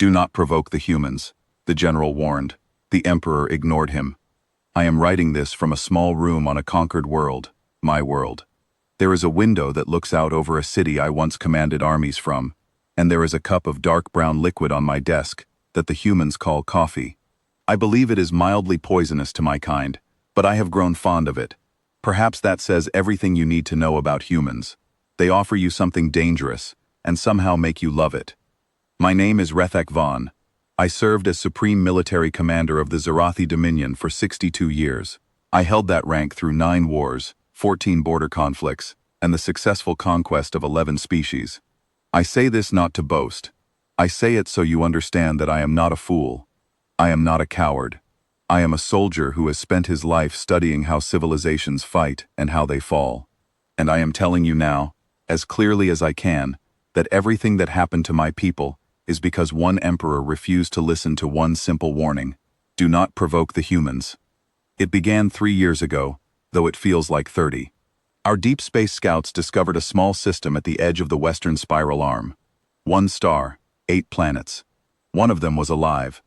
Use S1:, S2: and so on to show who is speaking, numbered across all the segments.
S1: Do not provoke the humans, the general warned. The emperor ignored him. I am writing this from a small room on a conquered world, my world. There is a window that looks out over a city I once commanded armies from, and there is a cup of dark brown liquid on my desk that the humans call coffee. I believe it is mildly poisonous to my kind, but I have grown fond of it. Perhaps that says everything you need to know about humans. They offer you something dangerous, and somehow make you love it. My name is Rethek Vaughn. I served as Supreme Military Commander of the Zarathi Dominion for 62 years. I held that rank through 9 wars, 14 border conflicts, and the successful conquest of 11 species. I say this not to boast. I say it so you understand that I am not a fool. I am not a coward. I am a soldier who has spent his life studying how civilizations fight and how they fall. And I am telling you now, as clearly as I can, that everything that happened to my people is because one emperor refused to listen to one simple warning: do not provoke the humans. It began 3 years ago, though it feels like 30. Our deep space scouts discovered a small system at the edge of the western spiral arm. 1 star, 8 planets. One of them was alive.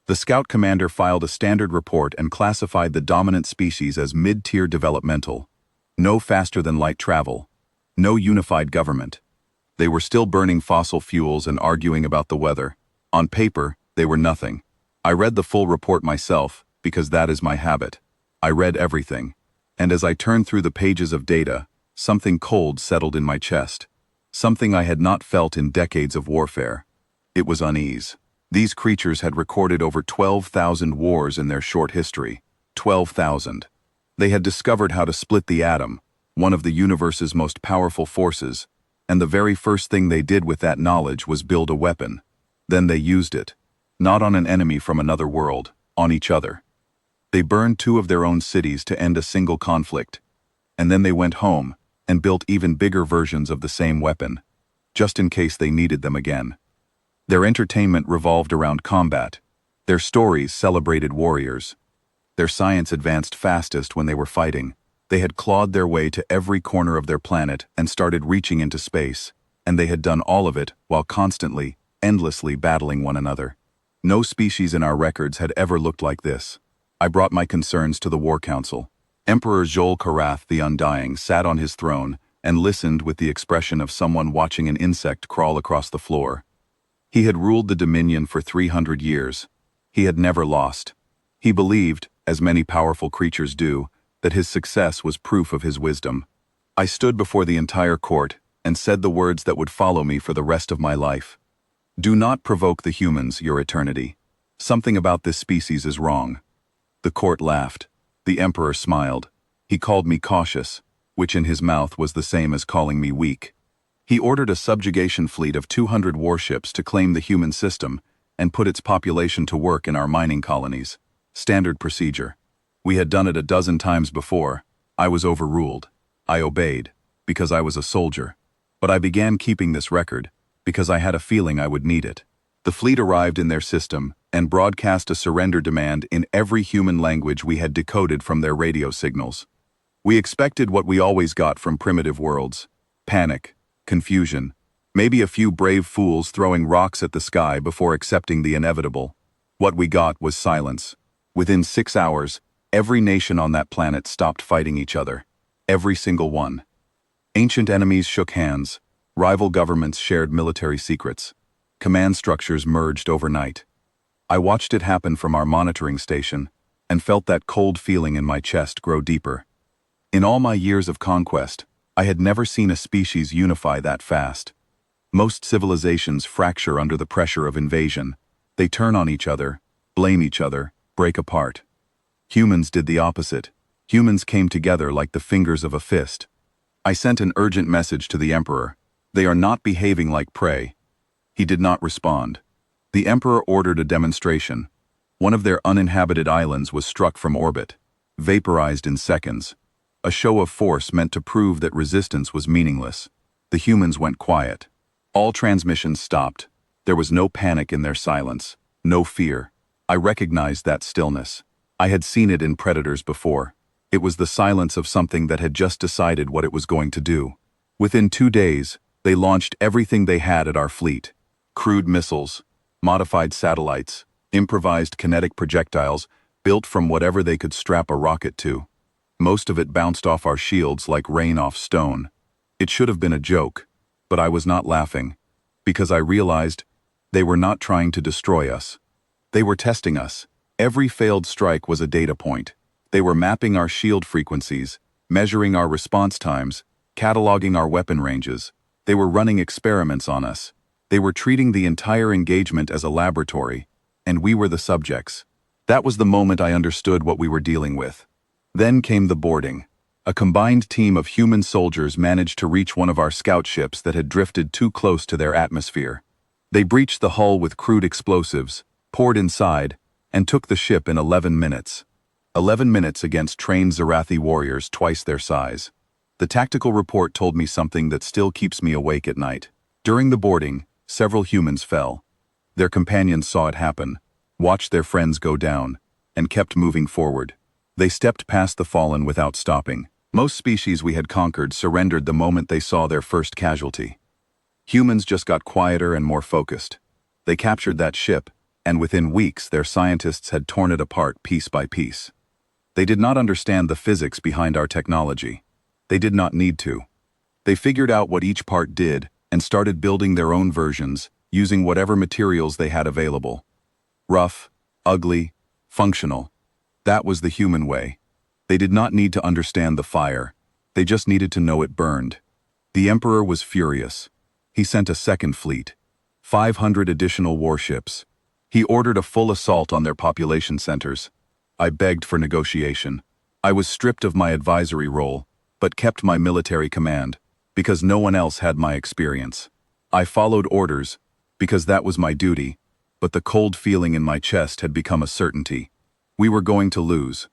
S1: The scout commander filed a standard report and classified the dominant species as mid-tier developmental. No faster-than-light travel. No unified government. They were still burning fossil fuels and arguing about the weather. On paper, they were nothing. I read the full report myself, because that is my habit. I read everything. And as I turned through the pages of data, something cold settled in my chest. Something I had not felt in decades of warfare. It was unease. These creatures had recorded over 12,000 wars in their short history. 12,000. They had discovered how to split the atom, one of the universe's most powerful forces, and the very first thing they did with that knowledge was build a weapon. Then they used it. Not on an enemy from another world, on each other. They burned 2 of their own cities to end a single conflict. And then they went home and built even bigger versions of the same weapon, just in case they needed them again. Their entertainment revolved around combat. Their stories celebrated warriors. Their science advanced fastest when they were fighting. They had clawed their way to every corner of their planet and started reaching into space, and they had done all of it while constantly, endlessly battling one another. No species in our records had ever looked like this. I brought my concerns to the War Council. Emperor Jol Karath the Undying sat on his throne and listened with the expression of someone watching an insect crawl across the floor. He had ruled the Dominion for 300 years. He had never lost. He believed, as many powerful creatures do, that his success was proof of his wisdom. I stood before the entire court and said the words that would follow me for the rest of my life. Do not provoke the humans, your eternity. Something about this species is wrong. The court laughed. The emperor smiled. He called me cautious, which in his mouth was the same as calling me weak. He ordered a subjugation fleet of 200 warships to claim the human system and put its population to work in our mining colonies. Standard procedure. We had done it a dozen times before. I was overruled. I obeyed, because I was a soldier. But I began keeping this record, because I had a feeling I would need it. The fleet arrived in their system and broadcast a surrender demand in every human language we had decoded from their radio signals. We expected what we always got from primitive worlds: panic, confusion, maybe a few brave fools throwing rocks at the sky before accepting the inevitable. What we got was silence. Within 6 hours, every nation on that planet stopped fighting each other. Every single one. Ancient enemies shook hands. Rival governments shared military secrets. Command structures merged overnight. I watched it happen from our monitoring station and felt that cold feeling in my chest grow deeper. In all my years of conquest, I had never seen a species unify that fast. Most civilizations fracture under the pressure of invasion. They turn on each other, blame each other, break apart. Humans did the opposite. Humans came together like the fingers of a fist. I sent an urgent message to the emperor. They are not behaving like prey. He did not respond. The emperor ordered a demonstration. One of their uninhabited islands was struck from orbit, vaporized in seconds. A show of force meant to prove that resistance was meaningless. The humans went quiet. All transmissions stopped. There was no panic in their silence, no fear. I recognized that stillness. I had seen it in predators before. It was the silence of something that had just decided what it was going to do. Within 2 days, they launched everything they had at our fleet. Crude missiles, modified satellites, improvised kinetic projectiles built from whatever they could strap a rocket to. Most of it bounced off our shields like rain off stone. It should have been a joke, but I was not laughing, because I realized they were not trying to destroy us. They were testing us. Every failed strike was a data point. They were mapping our shield frequencies, measuring our response times, cataloging our weapon ranges. They were running experiments on us. They were treating the entire engagement as a laboratory, and we were the subjects. That was the moment I understood what we were dealing with. Then came the boarding. A combined team of human soldiers managed to reach one of our scout ships that had drifted too close to their atmosphere. They breached the hull with crude explosives, poured inside, and took the ship in 11 minutes. 11 minutes against trained Zarathi warriors twice their size. The tactical report told me something that still keeps me awake at night. During the boarding, several humans fell. Their companions saw it happen, watched their friends go down, and kept moving forward. They stepped past the fallen without stopping. Most species we had conquered surrendered the moment they saw their first casualty. Humans just got quieter and more focused. They captured that ship, and within weeks their scientists had torn it apart piece by piece. They did not understand the physics behind our technology. They did not need to. They figured out what each part did and started building their own versions, using whatever materials they had available. Rough, ugly, functional. That was the human way. They did not need to understand the fire. They just needed to know it burned. The Emperor was furious. He sent a second fleet. 500 additional warships. He ordered a full assault on their population centers. I begged for negotiation. I was stripped of my advisory role, but kept my military command, because no one else had my experience. I followed orders, because that was my duty, but the cold feeling in my chest had become a certainty. We were going to lose.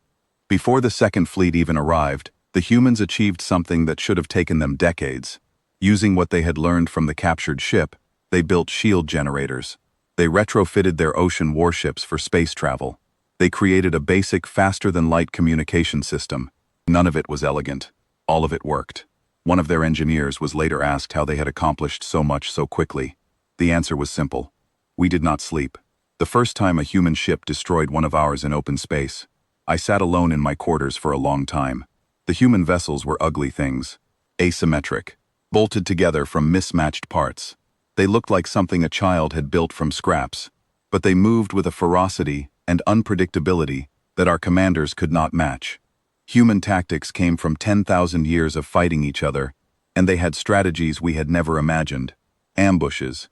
S1: Before the second fleet even arrived, the humans achieved something that should have taken them decades. Using what they had learned from the captured ship, they built shield generators. They retrofitted their ocean warships for space travel. They created a basic faster-than-light communication system. None of it was elegant. All of it worked. One of their engineers was later asked how they had accomplished so much so quickly. The answer was simple. We did not sleep. The first time a human ship destroyed one of ours in open space, I sat alone in my quarters for a long time. The human vessels were ugly things. Asymmetric. Bolted together from mismatched parts. They looked like something a child had built from scraps, but they moved with a ferocity and unpredictability that our commanders could not match. Human tactics came from 10,000 years of fighting each other, and they had strategies we had never imagined. Ambushes,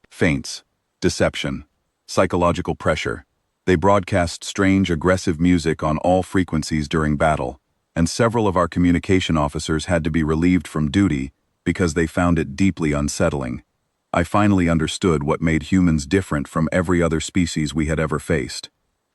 S1: feints, deception, psychological pressure. They broadcast strange, aggressive music on all frequencies during battle, and several of our communication officers had to be relieved from duty because they found it deeply unsettling. I finally understood what made humans different from every other species we had ever faced.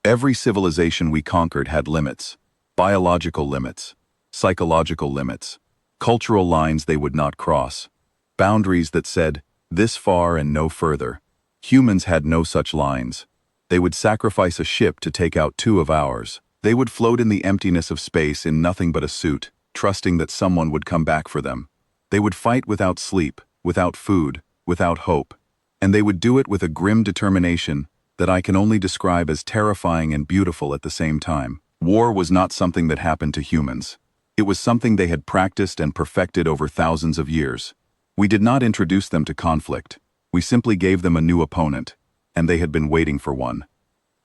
S1: Every civilization we conquered had limits. Biological limits, psychological limits, cultural lines they would not cross, boundaries that said, this far and no further. Humans had no such lines. They would sacrifice a ship to take out two of ours. They would float in the emptiness of space in nothing but a suit, trusting that someone would come back for them. They would fight without sleep, without food, without hope. And they would do it with a grim determination that I can only describe as terrifying and beautiful at the same time. War was not something that happened to humans. It was something they had practiced and perfected over thousands of years. We did not introduce them to conflict. We simply gave them a new opponent, and they had been waiting for one.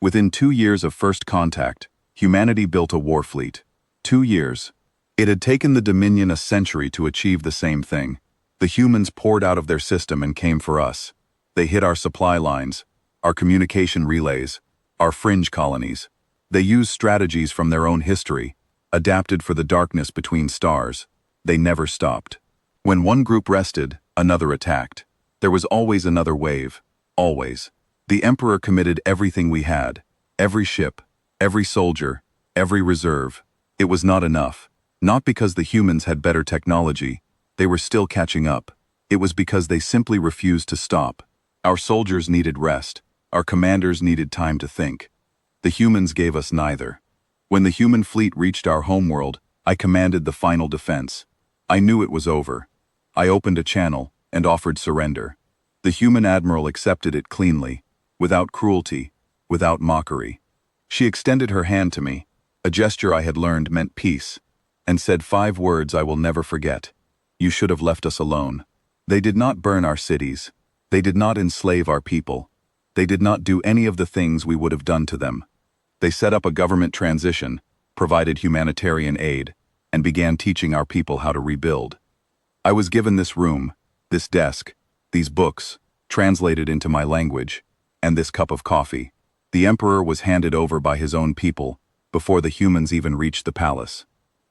S1: Within 2 years of first contact, humanity built a war fleet. 2 years. It had taken the Dominion a century to achieve the same thing. The humans poured out of their system and came for us. They hit our supply lines, our communication relays, our fringe colonies. They used strategies from their own history, adapted for the darkness between stars. They never stopped. When one group rested, another attacked. There was always another wave. Always. The Emperor committed everything we had. Every ship, every soldier, every reserve. It was not enough. Not because the humans had better technology. They were still catching up. It was because they simply refused to stop. Our soldiers needed rest. Our commanders needed time to think. The humans gave us neither. When the human fleet reached our homeworld, I commanded the final defense. I knew it was over. I opened a channel and offered surrender. The human admiral accepted it cleanly. without cruelty, without mockery. She extended her hand to me, a gesture I had learned meant peace, and said 5 words I will never forget. You should have left us alone. They did not burn our cities. They did not enslave our people. They did not do any of the things we would have done to them. They set up a government transition, provided humanitarian aid, and began teaching our people how to rebuild. I was given this room, this desk, these books, translated into my language, and this cup of coffee. The emperor was handed over by his own people, before the humans even reached the palace.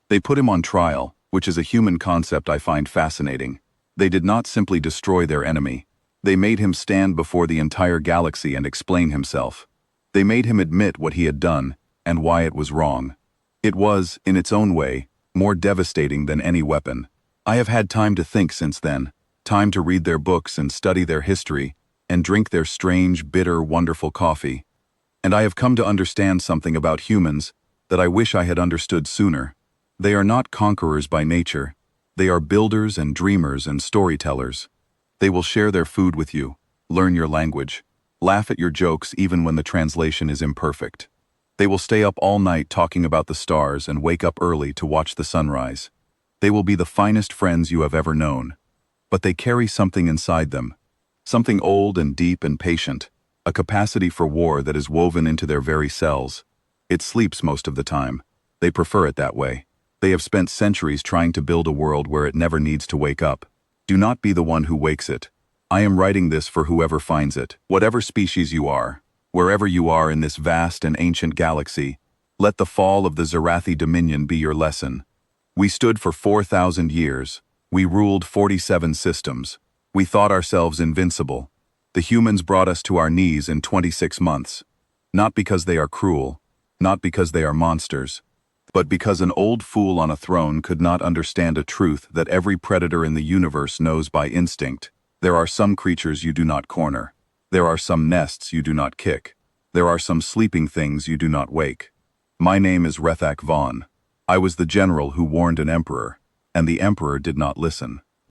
S1: They put him on trial, which is a human concept I find fascinating. They did not simply destroy their enemy. They made him stand before the entire galaxy and explain himself. They made him admit what he had done, and why it was wrong. It was, in its own way, more devastating than any weapon. I have had time to think since then, time to read their books and study their history, and drink their strange, bitter, wonderful coffee. And I have come to understand something about humans that I wish I had understood sooner. They are not conquerors by nature. They are builders and dreamers and storytellers. They will share their food with you, learn your language, laugh at your jokes even when the translation is imperfect. They will stay up all night talking about the stars and wake up early to watch the sunrise. They will be the finest friends you have ever known. But they carry something inside them, something old and deep and patient, a capacity for war that is woven into their very cells. It sleeps most of the time. They prefer it that way. They have spent centuries trying to build a world where it never needs to wake up. Do not be the one who wakes it. I am writing this for whoever finds it. Whatever species you are, wherever you are in this vast and ancient galaxy, let the fall of the Zarathi dominion be your lesson. We stood for 4,000 years. We ruled 47 systems. We thought ourselves invincible. The humans brought us to our knees in 26 months. Not because they are cruel, not because they are monsters, but because an old fool on a throne could not understand a truth that every predator in the universe knows by instinct. There are some creatures you do not corner. There are some nests you do not kick. There are some sleeping things you do not wake. My name is Rethak Vaughn. I was the general who warned an emperor, and the emperor did not listen.